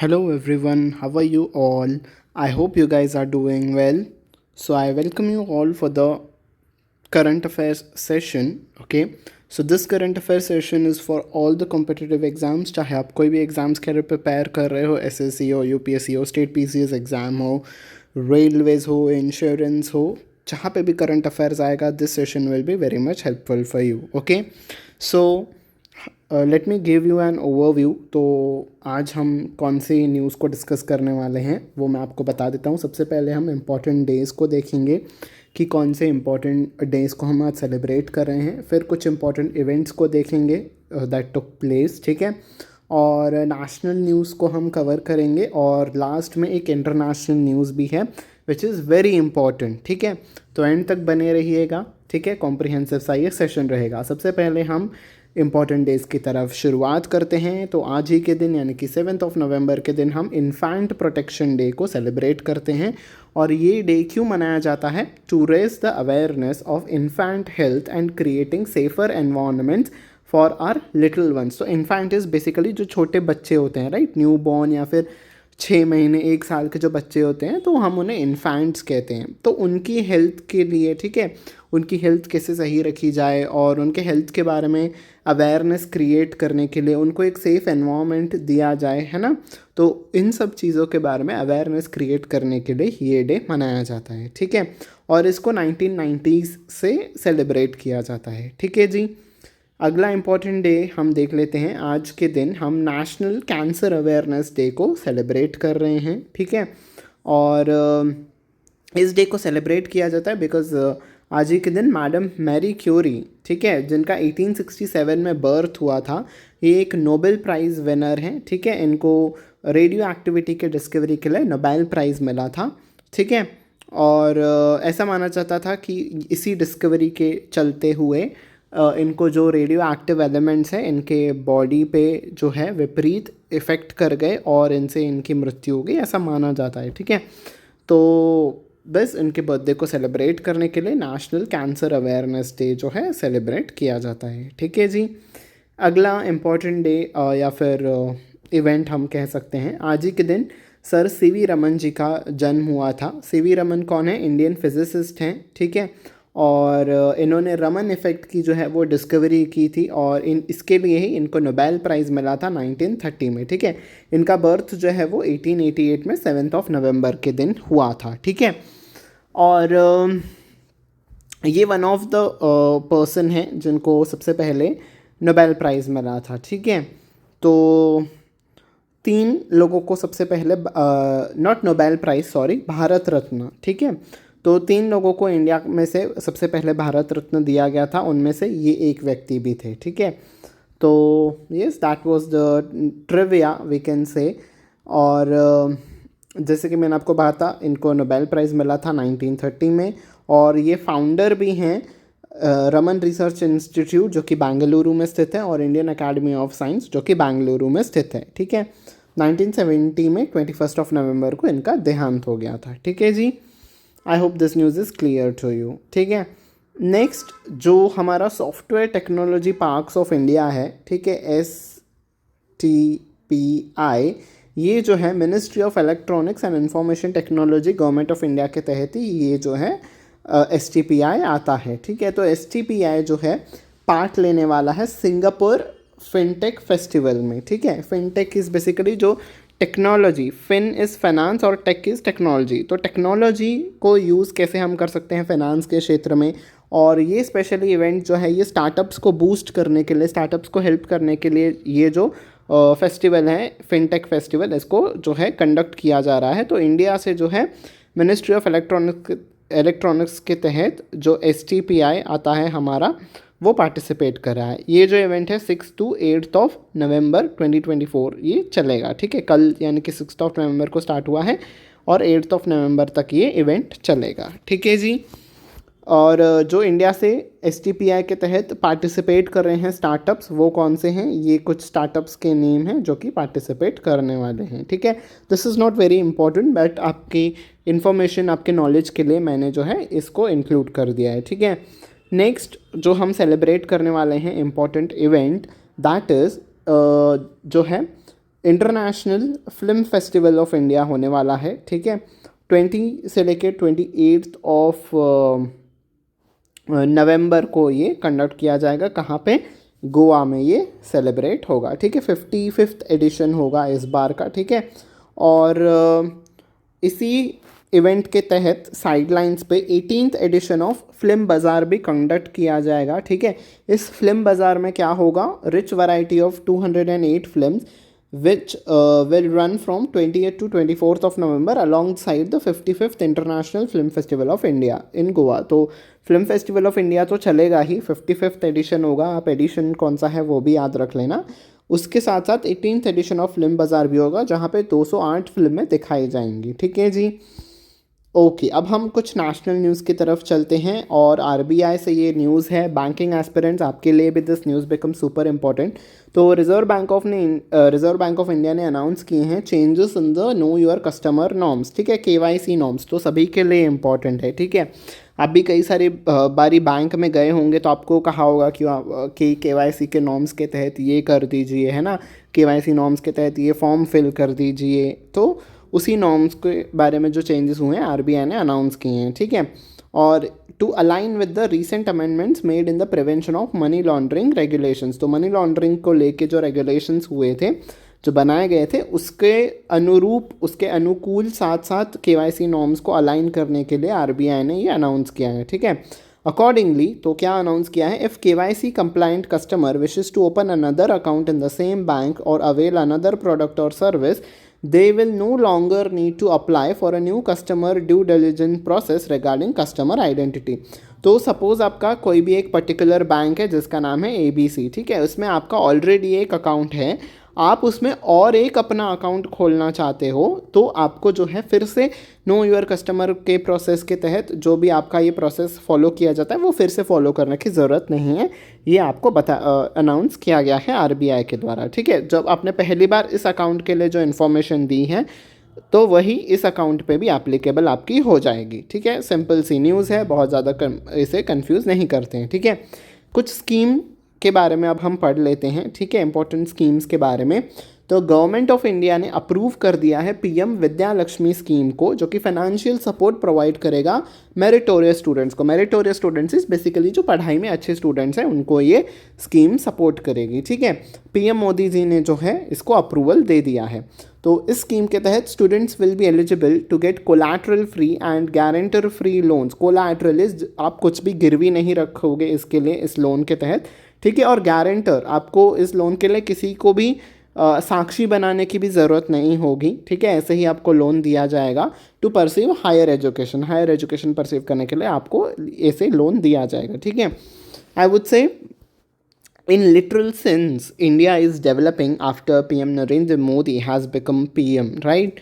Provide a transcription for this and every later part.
Hello everyone, how are you all? I hope you guys are doing well. So, I welcome you all for the current affairs session. Okay, so this current affairs session is for all the competitive exams. चाहे आप कोई भी exams के लिए prepare कर रहे हो, SSC हो, यूपीएससी हो, स्टेट पीसीएस एग्जाम हो, रेलवेज हो, इंश्योरेंस हो, जहाँ पे भी करंट अफेयर्स आएगा, this session will be very much helpful for you. Okay, so let me give you an overview. तो आज हम कौन सी न्यूज़ को डिस्कस करने वाले हैं वो मैं आपको बता देता हूँ. सबसे पहले हम इम्पॉर्टेंट डेज़ को देखेंगे कि कौन से इम्पॉर्टेंट डेज़ को हम आज सेलिब्रेट कर रहे हैं. फिर कुछ इम्पॉर्टेंट इवेंट्स को देखेंगे दैट टुक प्लेस, ठीक है. और नेशनल न्यूज़ को हम कवर करेंगे और लास्ट में एक इंटरनेशनल न्यूज़ भी है विच इज़ वेरी इंपॉर्टेंट, ठीक है. तो एंड तक बने रहिएगा, ठीक है. कॉम्प्रिहेंसिव सा ये सेशन रहेगा. सबसे पहले हम इम्पॉर्टेंट डेज़ की तरफ शुरुआत करते हैं. तो आज ही के दिन यानी कि 7 नवंबर के दिन हम इन्फेंट प्रोटेक्शन डे को सेलिब्रेट करते हैं. और ये डे क्यों मनाया जाता है? To raise the awareness of infant health and creating safer environments for our little ones. तो इन्फेंट इज़ बेसिकली जो छोटे बच्चे होते हैं, राइट, न्यू बॉर्न या फिर 6 महीने 1 साल के जो बच्चे होते हैं, तो हम उन्हें इन्फेंट्स कहते हैं. तो उनकी हेल्थ के लिए, ठीक है, उनकी हेल्थ कैसे सही रखी जाए और उनके हेल्थ के बारे में अवेयरनेस क्रिएट करने के लिए उनको एक सेफ़ एनवायरनमेंट दिया जाए, है ना. तो इन सब चीज़ों के बारे में अवेयरनेस क्रिएट करने के लिए ये डे मनाया जाता है, ठीक है. और इसको 1990s से सेलिब्रेट किया जाता है, ठीक है जी. अगला इम्पॉर्टेंट डे हम देख लेते हैं. आज के दिन हम नेशनल कैंसर अवेयरनेस डे को सेलिब्रेट कर रहे हैं, ठीक है. और इस डे को सेलिब्रेट किया जाता है बिकॉज आज ही के दिन मैडम मैरी क्यूरी, ठीक है, जिनका 1867 में बर्थ हुआ था, ये एक नोबेल प्राइज़ विनर हैं, ठीक है. इनको रेडियो एक्टिविटी के डिस्कवरी के लिए नोबेल प्राइज़ मिला था, ठीक है. और ऐसा माना जाता था कि इसी डिस्कवरी के चलते हुए इनको जो रेडियो एक्टिव एलिमेंट्स हैं इनके बॉडी पे जो है विपरीत इफ़ेक्ट कर गए और इनसे इनकी मृत्यु हो गई, ऐसा माना जाता है, ठीक है. तो बस इनके बर्थडे को सेलिब्रेट करने के लिए नेशनल कैंसर अवेयरनेस डे जो है सेलिब्रेट किया जाता है, ठीक है जी. अगला इम्पॉर्टेंट डे या फिर इवेंट हम कह सकते हैं, आज ही के दिन सर सीवी रमन जी का जन्म हुआ था. सीवी रमन कौन है? इंडियन फिजिसिस्ट हैं, ठीक है. और इन्होंने रमन इफ़ेक्ट की जो है वो डिस्कवरी की थी और इसके लिए ही इनको नोबेल प्राइज़ मिला था 1930 में, ठीक है. इनका बर्थ जो है वो 1888 में 7 नवंबर के दिन हुआ था, ठीक है. और ये वन ऑफ द पर्सन हैं जिनको सबसे पहले नोबेल प्राइज़ मिला था, ठीक है. तो 3 लोगों को सबसे पहले not Nobel prize, sorry, Bharat Ratna, ठीक है. तो 3 लोगों को इंडिया में से सबसे पहले भारत रत्न दिया गया था, उनमें से ये एक व्यक्ति भी थे, ठीक है. तो yes, that was the trivia we can say. और जैसे कि मैंने आपको कहा था, इनको नोबेल प्राइज़ मिला था 1930 में. और ये फाउंडर भी हैं रमन रिसर्च इंस्टीट्यूट जो कि बेंगलुरु में स्थित है और इंडियन अकेडमी ऑफ साइंस जो कि बेंगलुरु में स्थित है, ठीक है. 1970 में 21 नवंबर को इनका देहांत हो गया था, ठीक है जी. I hope this news is clear to you, ठीक है. नेक्स्ट जो हमारा software technology parks of India है, ठीक है, STPI, ये जो है ministry of electronics and information technology government of India के तहत ही ये जो है STPI आता है, ठीक है. तो STPI जो है पार्ट लेने वाला है सिंगापुर फिनटेक फेस्टिवल में, ठीक है. फिनटेक इज़ बेसिकली जो टेक्नोलॉजी, फिन इज़ फाइनेंस और टेक इज़ टेक्नोलॉजी. तो टेक्नोलॉजी को यूज़ कैसे हम कर सकते हैं फाइनेंस के क्षेत्र में. और ये स्पेशली इवेंट जो है ये स्टार्टअप्स को बूस्ट करने के लिए, स्टार्टअप्स को हेल्प करने के लिए ये जो फेस्टिवल है फिनटेक फेस्टिवल, इसको जो है कंडक्ट किया जा रहा है. तो इंडिया से जो है मिनिस्ट्री ऑफ इलेक्ट्रॉनिक्स के तहत जो STPI आता है हमारा, वो पार्टिसिपेट कर रहा है. ये जो इवेंट है 6 to 8 नवंबर 2024 ये चलेगा, ठीक है. कल यानी कि 6 नवंबर को स्टार्ट हुआ है और 8 नवंबर तक ये इवेंट चलेगा, ठीक है जी. और जो इंडिया से STPI के तहत पार्टिसिपेट कर रहे हैं स्टार्टअप्स, वो कौन से हैं? ये कुछ स्टार्टअप्स के नेम हैं जो कि पार्टिसिपेट करने वाले हैं, ठीक है. This is not very important but आपकी इन्फॉर्मेशन, आपके नॉलेज के लिए मैंने जो है इसको इंक्लूड कर दिया है, ठीक है. नेक्स्ट जो हम सेलिब्रेट करने वाले हैं इम्पॉर्टेंट इवेंट, दैट इज़ जो है international film festival of India होने वाला है, ठीक है। 20 से लेकर 28 ऑफ नवंबर को ये कंडक्ट किया जाएगा। कहाँ पे? गोवा में ये सेलिब्रेट होगा, ठीक है। 55th एडिशन होगा इस बार का, ठीक है। और इसी इवेंट के तहत साइडलाइंस पे 18th एडिशन ऑफ फिल्म बाज़ार भी कंडक्ट किया जाएगा, ठीक है। इस फिल्म बाज़ार में क्या होगा? Rich variety of 208 films which will run from 28th to 24th of November alongside the 55th International Film Festival of India in Goa। तो फिल्म फेस्टिवल ऑफ इंडिया तो चलेगा ही, 55th एडिशन होगा। आप एडिशन कौन सा है वो भी याद रख लेना। उसके साथ साथ 18th एडिशन ऑफ फिल्म बाज़ार भी होगा, जहाँ पे 208 फिल्में दिखाई जाएंगी, ठीक है जी। ओके, अब हम कुछ नेशनल न्यूज़ की तरफ चलते हैं और आरबीआई से ये न्यूज़ है। बैंकिंग एस्पिरेंट्स, आपके लिए भी this news become super important. तो रिजर्व बैंक ऑफ इंडिया ने अनाउंस किए हैं changes in the know your customer norms, ठीक है, केवाईसी नॉर्म्स। तो सभी के लिए इंपॉर्टेंट है, ठीक है। आप भी कई सारी बारी बैंक में गए होंगे तो आपको कहा होगा कि केवाईसी के नॉर्म्स के तहत ये कर दीजिए, है ना, केवाईसी नॉर्म्स के तहत ये फॉर्म फिल कर दीजिए। तो उसी नॉर्म्स के बारे में जो चेंजेस हुए हैं आरबीआई ने अनाउंस किए हैं, ठीक है। और to align with the recent amendments made in the prevention of money laundering regulations. तो मनी लॉन्ड्रिंग को लेके जो रेगुलेशंस हुए थे, जो बनाए गए थे, उसके अनुरूप, उसके अनुकूल साथ साथ केवाईसी नॉर्म्स को अलाइन करने के लिए आरबीआई ने ये अनाउंस किया है, ठीक है। अकॉर्डिंगली, तो क्या अनाउंस किया है? If KYC compliant customer wishes to open another account in the same bank और अवेल अनदर प्रोडक्ट और service, they will no longer need to apply for a new customer due diligence process regarding customer identity। तो suppose आपका कोई भी एक particular bank है जिसका नाम है ABC, ठीक है, उसमें आपका ऑलरेडी एक अकाउंट है, आप उसमें और एक अपना अकाउंट खोलना चाहते हो, तो आपको जो है फिर से नो योर कस्टमर के प्रोसेस के तहत जो भी आपका ये प्रोसेस फॉलो किया जाता है वो फिर से फॉलो करने की ज़रूरत नहीं है। ये आपको अनाउंस किया गया है आरबीआई के द्वारा, ठीक है। जब आपने पहली बार इस अकाउंट के लिए जो इन्फॉर्मेशन दी है तो वही इस अकाउंट पे भी एप्लीकेबल आपकी हो जाएगी, ठीक है। सिंपल सी न्यूज़ है, बहुत ज़्यादा इसे कंफ्यूज नहीं करते हैं, ठीक है। कुछ स्कीम के बारे में अब हम पढ़ लेते हैं, ठीक है, इंपॉर्टेंट स्कीम्स के बारे में। तो गवर्नमेंट ऑफ इंडिया ने अप्रूव कर दिया है पीएम विद्या लक्ष्मी स्कीम को, जो कि फाइनेंशियल सपोर्ट प्रोवाइड करेगा मेरिटोरियस स्टूडेंट्स को। मेरिटोरियस स्टूडेंट्स इज बेसिकली जो पढ़ाई में अच्छे स्टूडेंट्स हैं, उनको ये स्कीम सपोर्ट करेगी, ठीक है। पीएम मोदी जी ने जो है इसको अप्रूवल दे दिया है। तो इस स्कीम के तहत students will be eligible to get collateral free and guarantor free loans. Collateral is, आप कुछ भी गिरवी नहीं रखोगे इसके लिए, इस लोन के तहत, ठीक है। और गारंटर, आपको इस लोन के लिए किसी को भी साक्षी बनाने की भी ज़रूरत नहीं होगी, ठीक है। ऐसे ही आपको लोन दिया जाएगा to perceive higher education. Higher education perceive करने के लिए आपको ऐसे लोन दिया जाएगा, ठीक है। I would say in literal sense India is developing after PM Narendra Modi has become PM, right?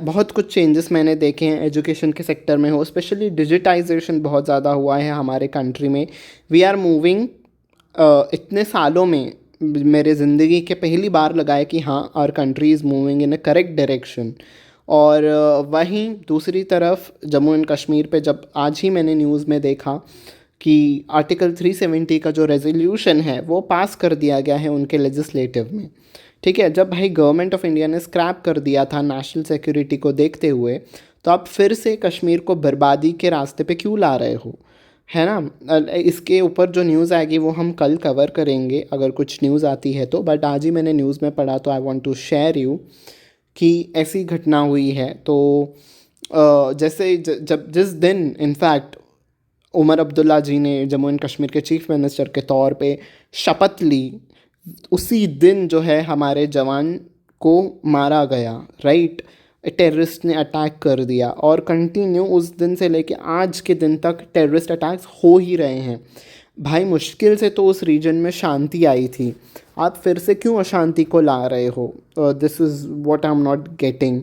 बहुत कुछ चेंजेस मैंने देखे हैं एजुकेशन के सेक्टर में, हो स्पेशली डिजिटाइजेशन बहुत ज़्यादा हुआ है हमारे कंट्री में। वी आर मूविंग, इतने सालों में मेरे ज़िंदगी के पहली बार लगा है कि हाँ, our country is moving in a correct direction. और वहीं दूसरी तरफ जम्मू एंड कश्मीर पे जब आज ही मैंने न्यूज़ में देखा कि आर्टिकल 370 का जो रेजोल्यूशन है वो पास कर दिया गया है उनके लेजिस्लेटिव में, ठीक है। जब भाई गवर्नमेंट ऑफ इंडिया ने स्क्रैप कर दिया था नेशनल सिक्योरिटी को देखते हुए, तो आप फिर से कश्मीर को बर्बादी के रास्ते पे क्यों ला रहे हो, है ना। इसके ऊपर जो न्यूज़ आएगी वो हम कल कवर करेंगे अगर कुछ न्यूज़ आती है तो, बट आज ही मैंने न्यूज़ में पढ़ा तो I want to share you कि ऐसी घटना हुई है। तो जैसे जब जिस दिन इनफैक्ट उमर अब्दुल्ला जी ने जम्मू एंड कश्मीर के चीफ मिनिस्टर के तौर पे शपथ ली, उसी दिन जो है हमारे जवान को मारा गया, राइट। टेररिस्ट ने अटैक कर दिया और कंटिन्यू उस दिन से लेके आज के दिन तक टेररिस्ट अटैक्स हो ही रहे हैं। भाई मुश्किल से तो उस रीजन में शांति आई थी, आप फिर से क्यों अशांति को ला रहे हो? This is what I am not getting.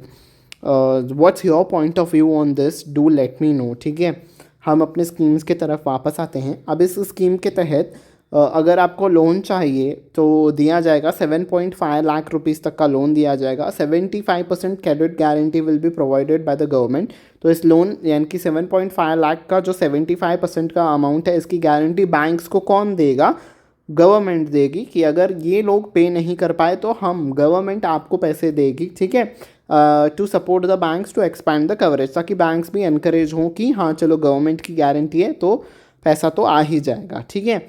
What's your point of view on this, do let me no, ठीक है। हम अपने स्कीम्स की तरफ वापस आते हैं। अब इस स्कीम के तहत अगर आपको लोन चाहिए तो दिया जाएगा 7.5 लाख रुपीज़ तक का लोन दिया जाएगा। 75% credit guarantee will be provided by the government. तो इस लोन यानी कि 7.5 लाख का जो 75% का अमाउंट है, इसकी गारंटी बैंक्स को कौन देगा? गवर्नमेंट देगी कि अगर ये लोग पे नहीं कर पाए तो हम गवर्नमेंट आपको पैसे देगी, ठीक है, to support the banks to expand the coverage, ताकि बैंक्स भी इनकरेज हों कि हाँ चलो गवर्नमेंट की गारंटी है तो पैसा तो आ ही जाएगा, ठीक है।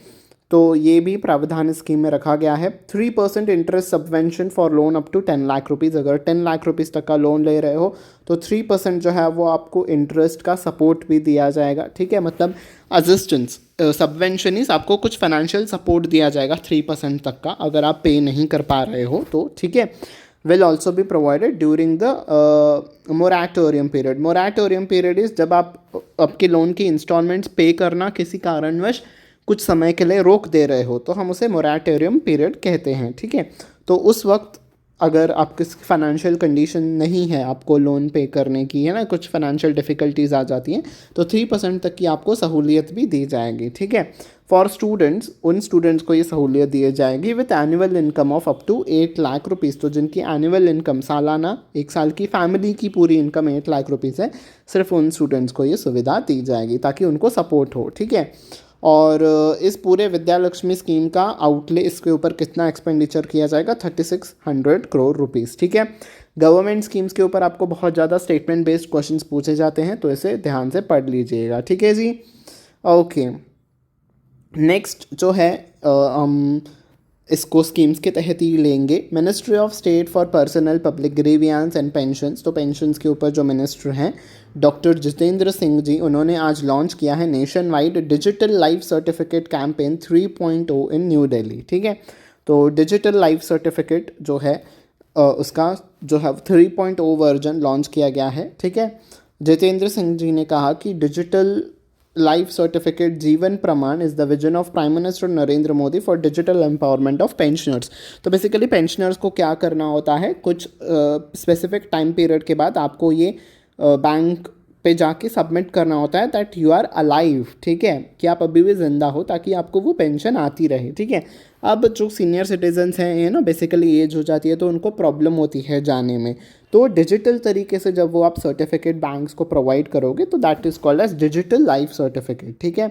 तो ये भी प्रावधान स्कीम में रखा गया है। 3% interest subvention for loan up to 10 lakh rupees, अगर 10 लाख रुपीज़ तक का लोन ले रहे हो तो 3% जो है वो आपको इंटरेस्ट का सपोर्ट भी दिया जाएगा, ठीक है, मतलब असिस्टेंस सबवेंशन इस आपको कुछ फाइनेंशियल सपोर्ट दिया जाएगा 3% तक का, अगर आप पे नहीं कर पा रहे हो तो, ठीक है। Will also be provided during the moratorium period. Moratorium period is जब आप आपके लोन की इंस्टॉलमेंट्स पे करना किसी कारणवश कुछ समय के लिए रोक दे रहे हो तो हम उसे मोराटोरियम पीरियड कहते हैं, ठीक है। तो उस वक्त अगर आपकी फाइनेंशियल कंडीशन नहीं है आपको लोन पे करने की, है ना, कुछ फाइनेंशियल डिफ़िकल्टीज आ जाती हैं, तो 3% तक की आपको सहूलियत भी दी जाएगी, ठीक है। फॉर स्टूडेंट्स, उन स्टूडेंट्स को ये सहूलियत दी जाएगी with annual income of up to 8 lakh rupees. तो जिनकी एनुअल इनकम सालाना, एक साल की फैमिली की पूरी इनकम 8 लाख रुपीज़ है, सिर्फ उन स्टूडेंट्स को ये सुविधा दी जाएगी ताकि उनको सपोर्ट हो, ठीक है। और इस पूरे विद्या लक्ष्मी स्कीम का आउटले, इसके ऊपर कितना एक्सपेंडिचर किया जाएगा, 3600 करोड़ रुपीज़, ठीक है। गवर्नमेंट स्कीम्स के ऊपर आपको बहुत ज़्यादा स्टेटमेंट बेस्ड क्वेश्चंस पूछे जाते हैं, तो इसे ध्यान से पढ़ लीजिएगा, ठीक है जी। ओके, नेक्स्ट जो है हम इसको स्कीम्स के तहत ही लेंगे। Ministry of state for personnel public grievance and pensions, तो पेंशंस के ऊपर जो मिनिस्टर हैं डॉक्टर जितेंद्र सिंह जी, उन्होंने आज लॉन्च किया है nation wide digital life certificate campaign 3.0 इन न्यू दिल्ली, ठीक है। तो डिजिटल लाइफ सर्टिफिकेट जो है उसका जो है 3.0 वर्जन लॉन्च किया गया है, ठीक है। जितेंद्र सिंह जी ने कहा कि डिजिटल लाइफ सर्टिफिकेट जीवन प्रमाण is the vision of prime minister Narendra Modi for digital empowerment of pensioners. तो बेसिकली पेंशनर्स को क्या करना होता है, कुछ स्पेसिफिक टाइम पीरियड के बाद आपको ये बैंक पे जाके सबमिट करना होता है दैट यू आर अलाइव, ठीक है, कि आप अभी भी ज़िंदा हो, ताकि आपको वो पेंशन आती रहे, ठीक है। अब जो सीनियर सिटीजन्स हैं, ये ना बेसिकली एज हो जाती है तो उनको प्रॉब्लम होती है जाने में, तो डिजिटल तरीके से जब वो आप सर्टिफिकेट बैंक्स को प्रोवाइड करोगे तो that is called as digital life certificate, ठीक है।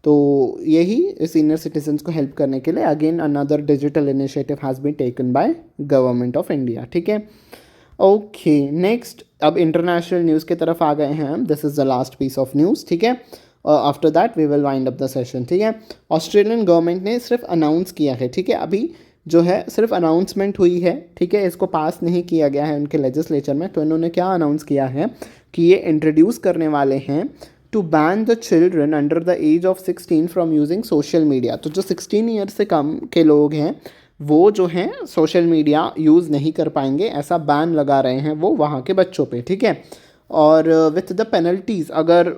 तो यही सीनियर सिटीजन्स को हेल्प करने के लिए again another digital initiative has been taken by government of India, ठीक है। ओके, नेक्स्ट अब इंटरनेशनल न्यूज़ की तरफ आ गए हैं हम। This is the last piece of news, ठीक है। After that we will wind up the session, ठीक है। ऑस्ट्रेलियन गवर्नमेंट ने सिर्फ अनाउंस किया है, ठीक है, अभी जो है सिर्फ अनाउंसमेंट हुई है, ठीक है, इसको पास नहीं किया गया है उनके लेजिस्लेचर में। तो इन्होंने क्या अनाउंस किया है कि ये इंट्रोड्यूस करने वाले हैं to ban the children under the age of 16 from using social media. तो जो 16 ईयर से कम के लोग हैं वो जो हैं सोशल मीडिया यूज़ नहीं कर पाएंगे, ऐसा बैन लगा रहे हैं वो वहाँ के बच्चों पे, ठीक है। और विथ द पेनल्टीज़, अगर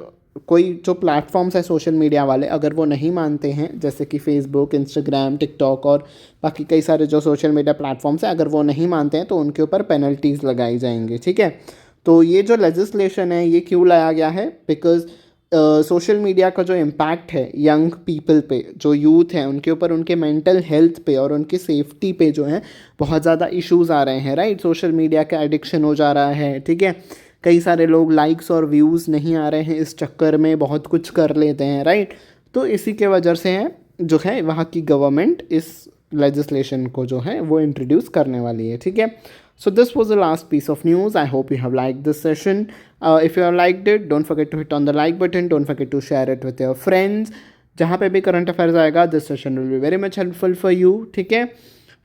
कोई जो प्लेटफॉर्म्स है सोशल मीडिया वाले अगर वो नहीं मानते हैं, जैसे कि फेसबुक, इंस्टाग्राम, टिकटॉक और बाकी कई सारे जो सोशल मीडिया प्लेटफॉर्म्स हैं, अगर वो नहीं मानते हैं तो उनके ऊपर पेनल्टीज़ लगाई जाएंगी, ठीक है। तो ये जो लेजिस्लेशन है ये क्यों लाया गया है, बिकॉज सोशल मीडिया का जो इम्पैक्ट है यंग पीपल पे, जो यूथ है उनके ऊपर, उनके मेंटल हेल्थ पे और उनकी सेफ्टी पे जो है बहुत ज़्यादा इश्यूज़ आ रहे हैं, राइट। सोशल मीडिया का एडिक्शन हो जा रहा है, ठीक है। कई सारे लोग लाइक्स और व्यूज़ नहीं आ रहे हैं, इस चक्कर में बहुत कुछ कर लेते हैं, राइट। तो इसी के वजह से है जो है वहाँ की गवर्नमेंट इस लेजिस्लेशन को जो है वो इंट्रोड्यूस करने वाली है, ठीक है। So this was the last piece of news. I hope you have liked this session. If you have liked it, don't forget to hit on the like button. Don't forget to share it with your friends. जहाँ पे भी current affairs आएगा this session will be very much helpful for you, ठीक है।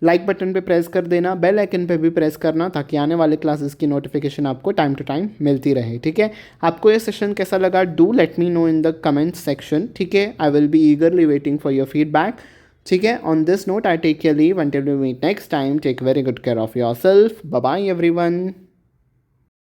Like button पे press कर देना, bell icon पे भी प्रेस करना, ताकि आने वाले क्लासेस की नोटिफिकेशन आपको टाइम टू टाइम मिलती रहे, ठीक है। आपको ये सेशन कैसा लगा, do let me know in the comment section, ठीक है। I will be eagerly waiting for your feedback, ठीक है। On this note I take your leave until we meet next time. Take very good care of yourself. Bye bye everyone.